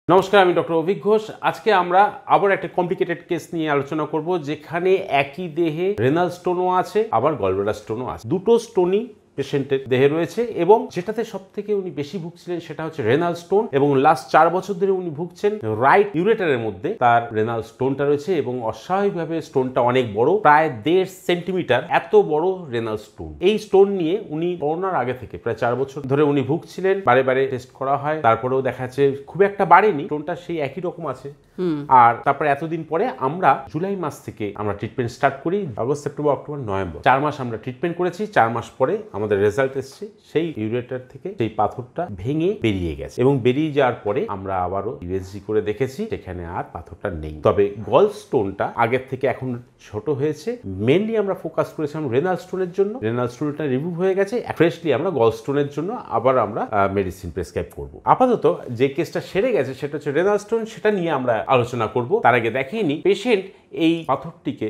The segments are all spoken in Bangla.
নমস্কার, আমি ডক্টর অভিক ঘোষ। আজকে আমরা আবার একটা কমপ্লিকেটেড কেস নিয়ে আলোচনা করব, যেখানে একই দেহে রেনাল স্টোনও আছে, আবার গলব্লাডার স্টোনও আছে। দুটো স্টোনই পেশেন্টের দেহে রয়েছে এবং যেটাতে সব থেকে উনি বেশি ভুগছিলেন সেটা হচ্ছে রেনাল স্টোন, এবং লাস্ট 4 বছর ধরে উনি ভুগছেন রাইট ইউরেটারের মধ্যে তার রেনাল স্টোনটা রয়েছে এবং অস্বাভাবিকভাবে স্টোনটা অনেক বড়, প্রায় 1.5 সেন্টিমিটার এত বড় রেনাল স্টোন। এই স্টোন নিয়ে উনি করোনার আগে থেকে প্রায় 4 বছর ধরে উনি ভুগছিলেন। বারে বারে টেস্ট করা হয়, তারপরেও দেখা যাচ্ছে খুব একটা বাড়েনি, স্টোনটা সেই একই রকম আছে। আর তারপরে এতদিন পরে আমরা জুলাই মাস থেকে আমরা ট্রিটমেন্ট স্টার্ট করি। আগস্ট, সেপ্টেম্বর, অক্টোবর, নভেম্বর 4 মাস আমরা ট্রিটমেন্ট করেছি। 4 মাস পরে আমাদের রেজাল্ট এসেছে, সেই ইউরেটার থেকে সেই পাথরটা ভেঙে বেরিয়ে গেছে এবং বেরিয়ে যাওয়ার পরে আমরা আবারও ইউএসজি করে দেখেছি, সেখানে আর পাথরটা নেই। তবে গল স্টোনটা আগের থেকে এখন ছোট হয়েছে। মেনলি আমরা ফোকাস করেছিলাম রেনাল স্টোনের জন্য, রেনাল স্টোনটা রিমুভ হয়ে গেছে। ফ্রেশলি আমরা গল স্টোনের জন্য আবার আমরা মেডিসিন প্রেসক্রাইব করব। আপাতত যে কেসটা সেরে গেছে সেটা হচ্ছে রেনাল স্টোন, সেটা নিয়ে আমরা আলোচনা করব। তার আগে দেখেনি পেশেন্ট এই পাথরটিকে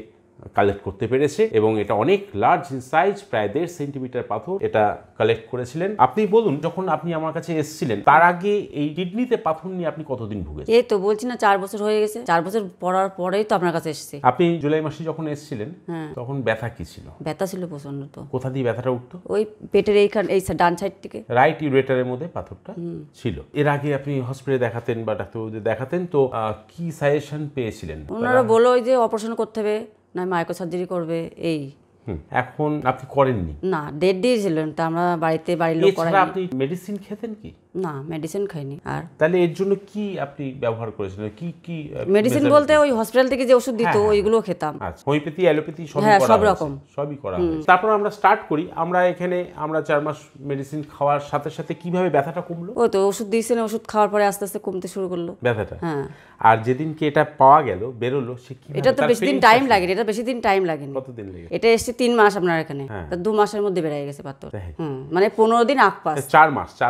কালেক্ট করতে পেরেছে এবং এটা অনেক লার্জ ইন সাইজ, প্রায় 1.5 সেন্টিমিটার পাথর এটা কালেক্ট করেছিলেন। আপনি বলুন, যখন আপনি আমার কাছে এসেছিলেন তার আগে এই কিডনিতে পাথর নিয়ে আপনি কতদিন ভুগেছেন? এই তো বলছি না, 4 বছর হয়ে গেছে। 4 বছর পড়ার পরেই তো আপনার কাছে এসেছি। আপনি জুলাই মাসে যখন এসেছিলেন তখন ব্যথা কি ছিল? ব্যথা ছিল প্রচন্ড। তো কোথা দিয়ে ব্যথাটা উঠতো? ওই পেটের এইখান, এই ডান সাইড থেকে। রাইট ইউরেটারের মধ্যে পাথরটা ছিল। এর আগে আপনি হসপিটালে দেখাতেন বা ডাক্তারবাবুদের দেখাতেন, তো কি সাজেশন পেয়েছিলেন? ওনারা বলো যে অপারেশন করতে হবে, না মাইক্রো সার্জারি করবে। এই এখন আপনি করেননি? না, ডেট দিয়েছিলেন, তা আমরা বাড়ির লোক করাই। আপনি মেডিসিন খেতেন কি? না, মেডিসিন খাইনি। আর তাহলে এর জন্য কি আপনি ব্যবহার করেছিলেন? কি কি মেডিসিন বলতে ওই হসপিটাল থেকে যে ওষুধ দিত ওইগুলো খেতাম। আচ্ছা, হোমিওপ্যাথি, অ্যালোপ্যাথি সব রকম সবই করা হয়েছে। তারপর আমরা স্টার্ট করি। আমরা এখানে 4 মাস মেডিসিন খাওয়ার সাথে সাথে কিভাবে ব্যথাটা কমলো? ওই তো ওষুধ দিয়েছেন, ওষুধ খাওয়ার পরে আস্তে আস্তে কমতে শুরু করলো ব্যথাটা। হ্যাঁ। আর যেদিনকে এটা পাওয়া গেল, বেরোলো, সে কি? এটা তো বেশি দিন টাইম লাগে। এটা বেশি দিন টাইম লাগেনি। কতদিন লাগে? এটা এসছে 3 মাস আপনার এখানে, 2 মাসের মধ্যে বেরিয়ে গেছে পাথর। মানে 15 দিন আকপাস। 4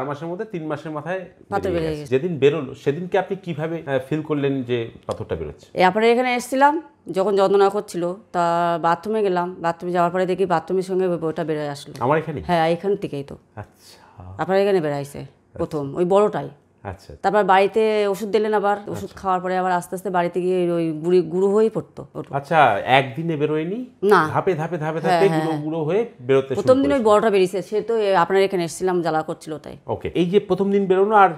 মাসের মধ্যে 3 মাসের মাথায় পাথর বেরিয়ে গেছে। যেদিন বেরোলো সেদিনকে আপনি কিভাবে ফিল করলেন যে পাথরটা বেরোচ্ছে? আপনার এখানে এসেছিলাম যখন যন্ত্রণা করছিল, তা বাথরুমে গেলাম। বাথরুমে যাওয়ার পরে দেখি বাথরুমের সঙ্গে ওটা বেরোয় আসলো আমার এখানে। হ্যাঁ, এখান থেকেই তো। আচ্ছা, আপনার এখানে বেরাইছে প্রথম ওই বড়টাই। আচ্ছা, তারপর বাড়িতে ওষুধ দিলেন, আবার ওষুধ খাওয়ার পরে আবার আস্তে আস্তে বাড়িতে গিয়ে ওই গুঁড়ো হয়েই পড়তো। আচ্ছা, একদিনে বেরোয়নি? না, ধাপে ধাপে ধাপে ধাপে গুঁড়ো হয়ে বেরোতে শুরু। প্রথম দিন ওই বড়টা বেরিয়েছে, সে তো আপনার এখানে এসেছিলাম, জ্বালা করছিল তাই। ওকে, এই যে প্রথম দিন বেরোনো আর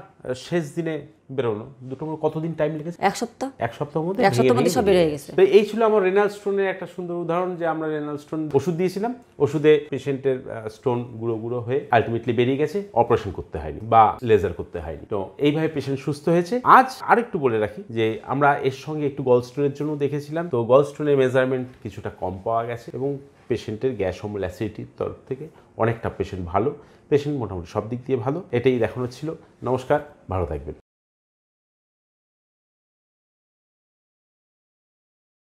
শেষ দিনে বেরোনো, দুটো কতদিন টাইম লেগেছে? 1 সপ্তাহ। 1 সপ্তাহের মধ্যে সব বেরিয়ে গেছে। তো এই ছিল আমার রেনাল স্টোনের একটা সুন্দর উদাহরণ, যে আমরা রেনাল স্টোন ওষুধ দিয়েছিলাম, ওষুধে পেশেন্টের স্টোন গুঁড়ো হয়ে আলটিমেটলি বেরিয়ে গেছে, অপারেশন করতে হয়নি বা লেজার করতে হয়নি। তো এইভাবে পেশেন্ট সুস্থ হয়েছে। আজ আরেকটু বলে রাখি যে আমরা এর সঙ্গে একটু গল স্টোনের জন্য দেখেছিলাম। তো গল স্টোনের মেজারমেন্ট কিছুটা কম পাওয়া গেছে এবং পেশেন্টের গ্যাস অম্ল অ্যাসিডিটির তরফ থেকে অনেকটা পেশেন্ট ভালো। পেশেন্ট মোটামুটি সব দিক দিয়ে ভালো। এটাই দেখানো ছিল। নমস্কার, ভালো থাকবেন।